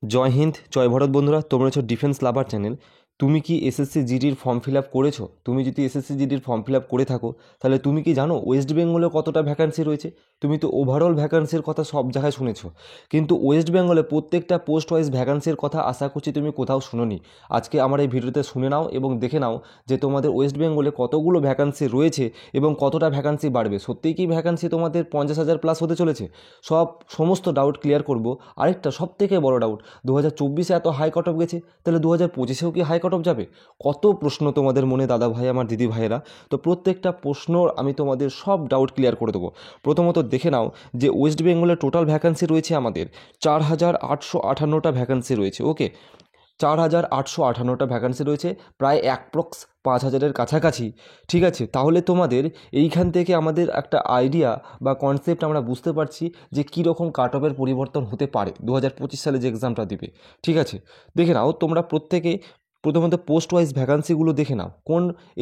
জয় হিন্দ, জয় ভারত বন্ধুরা। তোমরা হচ্ছে ডিফেন্স লাভার চ্যানেল। তুমি কি এসএসসি জিডির ফর্ম ফিল আপ করেছো? তুমি যদি এসএসসি জিডির ফর্ম ফিল আপ করে থাকো, তাহলে তুমি কি জানো ওয়েস্ট বেঙ্গলে কতটা ভ্যাকান্সি রয়েছে? তুমি তো ওভারঅল ভ্যাকান্সির কথা সব জায়গায় শুনেছো, কিন্তু ওয়েস্ট বেঙ্গলে প্রত্যেকটা পোস্ট ওয়াইজ ভ্যাকান্সির কথা আশা করছি তুমি কোথাও শুনোনি। আজকে আমার এই ভিডিওতে শুনে নাও এবং দেখে নাও যে তোমাদের ওয়েস্ট বেঙ্গলে কতগুলো ভ্যাকান্সি রয়েছে এবং কতটা ভ্যাকান্সি বাড়বে। সত্যিই কি ভ্যাকান্সি তোমাদের 50,000 প্লাস হতে চলেছে? সমস্ত ডাউট ক্লিয়ার করব। আরেকটা সবথেকে বড় ডাউট, 2024-এ এত হাই কাট অফ গেছে, তাহলে 2025-এও কি হাই কাট অফ যাবে? কত প্রশ্ন তোমাদের মনে দাদা ভাই, আমার দিদি ভাইয়েরা। তো প্রত্যেকটা প্রশ্ন আমি তোমাদের সব ডাউট ক্লিয়ার করে দেবো। প্রথমত দেখে নাও যে ওয়েস্ট বেঙ্গলের টোটাল ভ্যাকান্সি রয়েছে আমাদের 4,858টা ভ্যাকান্সি রয়েছে। ওকে, 4,858টা ভ্যাকান্সি রয়েছে, প্রায় অ্যাপ্রক্স 5,000-এর কাছাকাছি। ঠিক আছে, তাহলে তোমাদের এইখান থেকে আমাদের একটা আইডিয়া বা কনসেপ্ট আমরা বুঝতে পারছি যে কীরকম কাট অফের পরিবর্তন হতে পারে 2025 সালে যে এক্সামটা দিবে। ঠিক আছে, দেখে নাও তোমরা প্রত্যেকে। প্রথমত পোস্ট ওয়াইজ ভ্যাকান্সিগুলো দেখে নাও।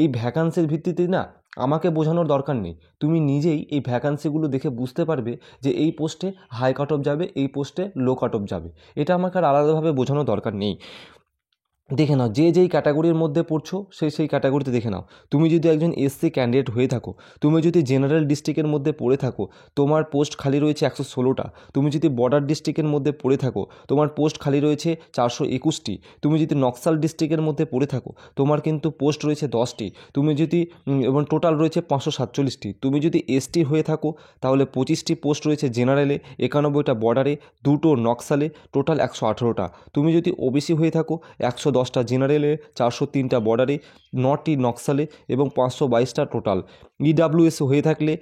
এই ভ্যাকান্সির ভিত্তিতে না আমাকে বোঝানোর দরকার নেই, তুমি নিজেই এই ভ্যাকান্সিগুলো দেখে বুঝতে পারবে যে এই পোস্টে হাই কাট অফ যাবে, এই পোস্টে লো কাট অফ যাবে। এটা আমাকে আর আলাদাভাবে বোঝানোর দরকার নেই। দেখে নাও যেই ক্যাটাগরির মধ্যে পড়ছো সেই ক্যাটাগরিতে দেখে নাও। তুমি যদি একজন এসসি ক্যান্ডিডেট হয়ে থাকো, তুমি যদি জেনারেল ডিস্ট্রিক্টের মধ্যে পড়ে থাকো, তোমার পোস্ট খালি রয়েছে 116টা। তুমি যদি বর্ডার ডিস্ট্রিক্টের মধ্যে পড়ে থাকো, তোমার পোস্ট খালি রয়েছে 421টি। তুমি যদি নকশাল ডিস্ট্রিক্টের মধ্যে পড়ে থাকো, তোমার কিন্তু পোস্ট রয়েছে 10টি। তুমি যদি এবং টোটাল রয়েছে 547টি। তুমি যদি এসটি হয়ে থাকো, তাহলে 25টি পোস্ট রয়েছে জেনারেলে, 91টা বর্ডারে, 2টো নকশালে, টোটাল 118টা। তুমি যদি ওবিসি হয়ে থাকো, 110টা জেনারেলে, 403টা বর্ডারে, 9টি নকশালে এবং 522টা টোটাল। ইডাব্লিউএস হয়ে থাকলে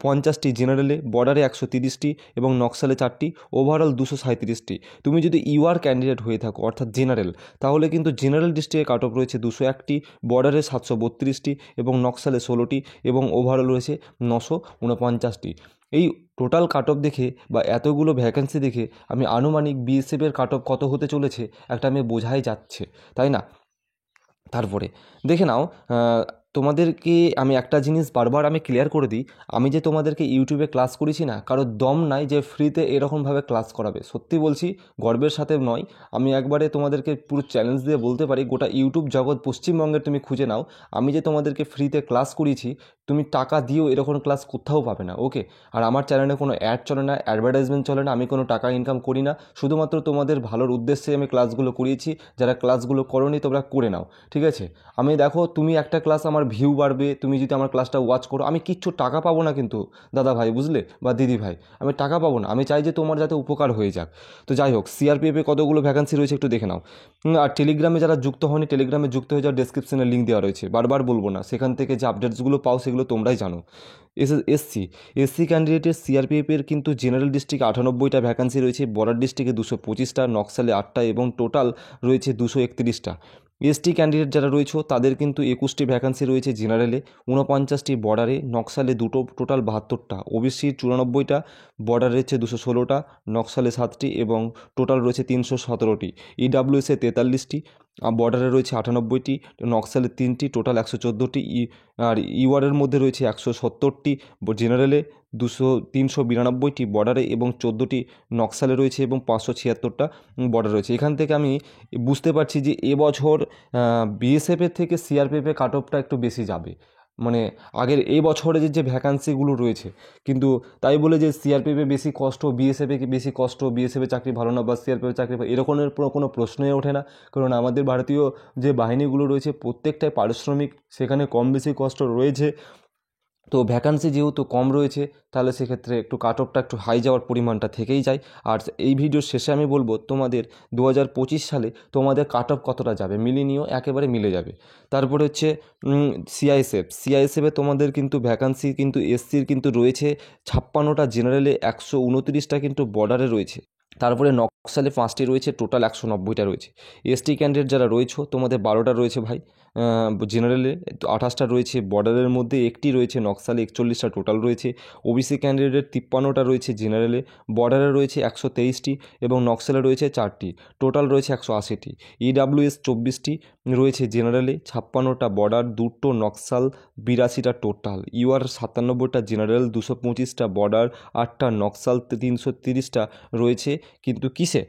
50টি জেনারেলে, বর্ডারে 130টি এবং নকশালে 4টি, ওভারঅল 237টি। তুমি যদি ইউআর ক্যান্ডিডেট হয়ে থাকো অর্থাৎ জেনারেল, তাহলে কিন্তু জেনারেল ডিস্ট্রিক্টে কাট অফ রয়েছে 201টি, বর্ডারে 732টি এবং নকশালে 16টি এবং ওভারঅল রয়েছে 949টি। এই টোটাল কাট অফ দেখে বা এতগুলো ভ্যাকেন্সি দেখে আমি আনুমানিক বিএসএফের কাট অফ কত হতে চলেছে একটা আমি বোঝাই যাচ্ছে, তাই না? তারপরে দেখে নাও, তোমাদেরকে আমি একটা জিনিস বারবার আমি ক্লিয়ার করে দিই। আমি যে তোমাদেরকে ইউটিউবে ক্লাস করেছি না, কারোর দম নাই যে ফ্রিতে এরকমভাবে ক্লাস করাবে। সত্যি বলছি, গর্বের সাথে নয়, আমি একবারে তোমাদেরকে পুরো চ্যালেঞ্জ দিয়ে বলতে পারি, গোটা ইউটিউব জগৎ পশ্চিমবঙ্গের তুমি খুঁজে নাও, আমি যে তোমাদেরকে ফ্রিতে ক্লাস করিয়েছি, তুমি টাকা দিয়েও এরকম ক্লাস কোথাও পাবে না। ওকে, আর আমার চ্যানেলে কোনো অ্যাড চলে না, অ্যাডভার্টাইজমেন্ট চলে না, আমি কোনো টাকা ইনকাম করি না, শুধুমাত্র তোমাদের ভালোর উদ্দেশ্যে আমি ক্লাসগুলো করিয়েছি। যারা ক্লাসগুলো করোনি তোমরা করে নাও, ঠিক আছে? আমি দেখো, তুমি একটা ক্লাস আমার ভিউ বাড়বে, তুমি যদি আমার ক্লাসটা ওয়াচ করো, আমি কিচ্ছু টাকা পাবো না কিন্তু দাদা ভাই, বুঝলে, বা দিদি ভাই, আমি টাকা পাবো না। আমি চাই যে তোমার যাতে উপকার হয়ে যাক। তো যাই হোক, সিআরপিএফে কতগুলো ভ্যাকান্সি রয়েছে একটু দেখে নাও। আর টেলিগ্রামে যারা যুক্ত হয়নি, টেলিগ্রামে যুক্ত হয়ে যাওয়ার ডেসক্রিপশনে লিঙ্ক দেওয়া রয়েছে, বারবার বলবো না, সেখান থেকে যে আপডেটসগুলো পাও সেগুলো তোমরাই জানো। এসসি ক্যান্ডিডেটের সিআরপিএফের কিন্তু জেনারেল ডিস্ট্রিক্টে 98টা ভ্যাকান্সি রয়েছে, বর্ডার ডিস্ট্রিক্টে 225টা, নকশালে 8টা এবং টোটাল রয়েছে 231টা। এসটি ক্যান্ডিডেট যারা রয়েছে তাদের কিন্তু 21টি ভ্যাকান্সি রয়েছে জেনারেলে, 49টি বর্ডারে, নকশালে 2টো, টোটাল 72টা। ওবিসির 94টা, বর্ডারে রয়েছে 216টা, নকশালে 7টি এবং টোটাল রয়েছে 317টি। ইডাব্লিউএসে 43টি, বর্ডারে রয়েছে 98টি, নকশালে 3টি, টোটাল 114টি। আর ইউআরের মধ্যে রয়েছে 170টি জেনারেলে, 392টি বর্ডারে এবং 14টি নকশালে রয়েছে এবং 576টা বর্ডার রয়েছে। এখান থেকে আমি বুঝতে পারছি যে এবছর বিএসএফের থেকে সিআরপিএফের কাট অফটা একটু বেশি যাবে, মানে আগের এই বছরে যে ভ্যাকান্সিগুলো রয়েছে। কিন্তু তাই বলে যে সিআরপিএফে বেশি কষ্ট, বিএসএফে বেশি কষ্ট, বিএসএফে চাকরি ভালো না বা সিআরপিএফে চাকরি এরকমের কোনো প্রশ্নই ওঠে না। কারণ আমাদের ভারতীয় যে বাহিনীগুলো রয়েছে প্রত্যেকটাই পারিশ্রমিক, সেখানে কম বেশি কষ্ট রয়েছে। তো ভ্যাকান্সি যেহেতু কম রয়েছে, তাহলে সেক্ষেত্রে একটু কাট অফটা একটু হাই যাওয়ার পরিমাণটা থেকেই যায়। আর এই ভিডিওর শেষে আমি বলবো তোমাদের 2025 সালে তোমাদের কাট অফ কতটা যাবে, মিলিয়ে নিও, একেবারে মিলে যাবে। তারপরে হচ্ছে সিআইএসএফে তোমাদের কিন্তু ভ্যাকান্সি কিন্তু এসসির কিন্তু রয়েছে 56টা জেনারেলে, 129টা কিন্তু বর্ডারে রয়েছে। তারপরে নকশালে 5টি রয়েছে, টোটাল 190টা রয়েছে। এসটি ক্যান্ডিডেট যারা রয়েছে তোমাদের 12টা রয়েছে ভাই, জেনারেলে 28টা রয়েছে, বর্ডারের মধ্যে 1টি রয়েছে, নকশালে 41টা টোটাল রয়েছে। ওবিসি ক্যান্ডিডেট 53টা রয়েছে জেনারেলে, বর্ডারে রয়েছে 123টি এবং নকশালে রয়েছে 4টি, টোটাল রয়েছে 180টি। ইডাব্লিউএস 24টি, রয়েছে জেনারেলে 56টা, বর্ডার 2টো, নকশাল 82টা টোটাল। ইউআর 97টা, জেনারেল 225টা, বর্ডার 8টা, নকশাল 330টা রয়েছে। কিন্তু কিসে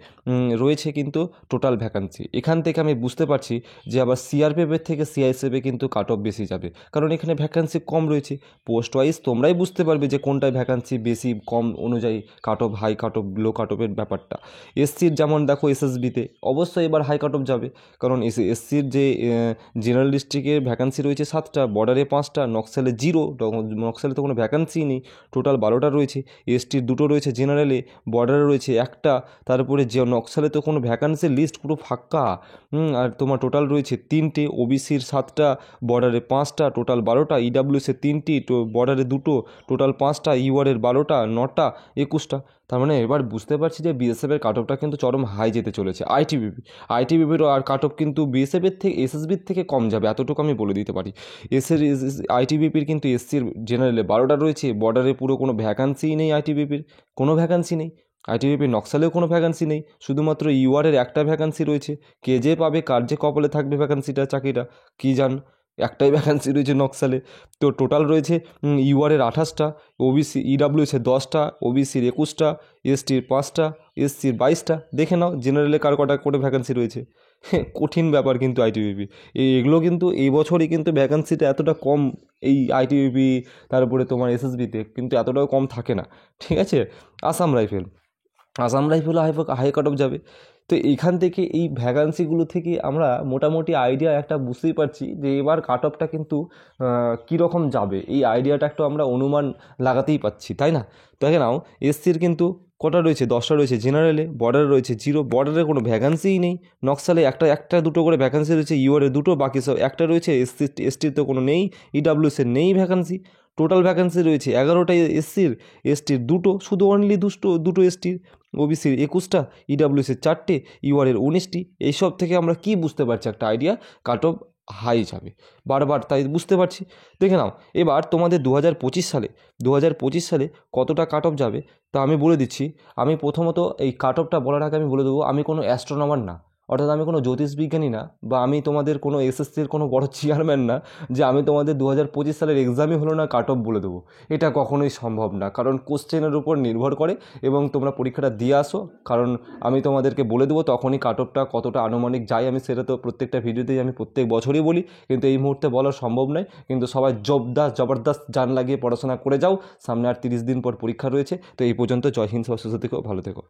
রয়েছে কিন্তু টোটাল ভ্যাকান্সি। এখান থেকে আমি বুঝতে পারছি যে আবার সিআরপিএফের থেকে সিআইএসএফে কিন্তু কাট অফ বেশি যাবে, কারণ এখানে ভ্যাকান্সি কম রয়েছে। পোস্ট ওয়াইজ তোমরাই বুঝতে পারবে যে কোনটায় ভ্যাকান্সি বেশি কম অনুযায়ী cut off, high cut off, low cut অফের ব্যাপারটা। এসসির যেমন দেখো এসএসবিতে অবশ্যই এবার হাই কাট অফ যাবে, কারণ এসসির যে জেনারেল ডিস্ট্রিক্টের ভ্যাকান্সি রয়েছে 7টা, বর্ডারে 5টা, নকশালে 0, নকশালে তো কোনো ভ্যাকান্সি নেই, টোটাল 12টা রয়েছে। এসটির 2টো রয়েছে জেনারেলে, বর্ডারে রয়েছে 1টা, তারপরে যে নকশালে তো কোনো ভ্যাকান্সি লিস্ট পুরো ফাঁকা। আর তোমার টোটাল রয়েছে 3টে, ওবিসির 7টা, বর্ডারে 5টা, টোটাল 12টা, ইডাব্লিউএসের 3টি, বর্ডারে 2টো, টোটাল 5টা, ইউআরের 12টা, 9টা, 21টা। তার মানে এবার বুঝতে পারছি যে বিএসএফের কাট অফটা কিন্তু চরম হাই যেতে চলেছে। আইটিবিপিরও আর কাট অফ কিন্তু বিএসএফের থেকে, এসএসবির থেকে কম যাবে, এতটুকু আমি বলে দিতে পারি। আইটিবিপির কিন্তু এসসির জেনারেলে 12টা রয়েছে, বর্ডারে পুরো কোনো ভ্যাকান্সিই নেই, আইটিবিপির কোনো ভ্যাকান্সি নেই। আইটিবিপির নকশালেও কোনো ভ্যাকান্সি নেই, শুধুমাত্র ইউআরের একটা ভ্যাকান্সি রয়েছে। কে যে পাবে, কার যে কপালে থাকবে ভ্যাকান্সিটা, চাকরিটা কী জান, একটাই ভ্যাকান্সি রয়েছে নকশালে। তো টোটাল রয়েছে ইউআরের 28টা, ওবিসি ইডাব্লিউএসের 10টা, ওবিসির 21টা, এসটির 5টা, এসসির 22টা। দেখে নাও জেনারেলে কার কটা করে ভ্যাকান্সি রয়েছে। কঠিন ব্যাপার কিন্তু আইটিবিপি, এগুলো কিন্তু এই বছরই কিন্তু ভ্যাকান্সিটা এতটা কম, এই আইটিবিপি তারপরে তোমার এসএসবিতে কিন্তু এতটাও কম থাকে না, ঠিক আছে। আসাম রাইফেলও হাই কাট অফ যাবে। তো এইখান থেকে এই ভ্যাকান্সিগুলো থেকে আমরা মোটামুটি আইডিয়া একটা বুঝতেই পারছি যে এবার কাট অফটা কিন্তু কীরকম যাবে, এই আইডিয়াটা একটু আমরা অনুমান লাগাতেই পাচ্ছি, তাই না। দেখে নাও এসসির কিন্তু কটা রয়েছে, 10টা রয়েছে জেনারেলে, বর্ডারে রয়েছে 0, বর্ডারে কোনো ভ্যাকান্সিই নেই, নকশালে একটা দুটো করে ভ্যাকান্সি রয়েছে, ইউআরে 2টো, বাকি সব একটা রয়েছে। এসটির তো কোনো নেই, ইডাব্লিউএসের নেই ভ্যাকান্সি। টোটাল ভ্যাকান্সি রয়েছে 11টা এসটির 2টো, শুধু অনলি দুটো এসটির, ওবিসির 21টা, ইডাব্লিউএসের 4টে, ইউআরের 19টি। এইসব থেকে আমরা কি বুঝতে পারছি, একটা আইডিয়া কাট অফ হাই যাবে বারবার, তাই বুঝতে পারছি। দেখে নাও এবার তোমাদের 2025 সালে কতটা কাট অফ যাবে তা আমি বলে দিচ্ছি। আমি প্রথমত এই কাট অফটা বলার আগে আমি বলে দেবো, আমি কোনো অ্যাস্ট্রোনমার না, অর্থাৎ আমি কোনো জ্যোতিষবিজ্ঞানী না, বা আমি তোমাদের কোনো এসএসসির কোনো বড় চেয়ারম্যান না, যে আমি তোমাদের 2025 সালের এক্সামই হলো না কাট অফ বলে দেবো। এটা কখনোই সম্ভব না, কারণ কোশ্চেনের উপর নির্ভর করে, এবং তোমরা পরীক্ষাটা দিয়ে আসো, কারণ আমি তোমাদেরকে বলে দেবো তখনই কাট অফটা কতটা আনুমানিক যায়। আমি সেটা তো প্রত্যেকটা ভিডিওতেই আমি প্রত্যেক বছরই বলি, কিন্তু এই মুহূর্তে বলা সম্ভব নয়। কিন্তু সবাই জবরদস্ত জান লাগিয়ে পড়াশোনা করে যাও, সামনে আর 30 দিন পর পরীক্ষা রয়েছে। তো এই পর্যন্ত, জয় হিন্দ, সবাই সুস্থ থেকো, ভালো থেকো।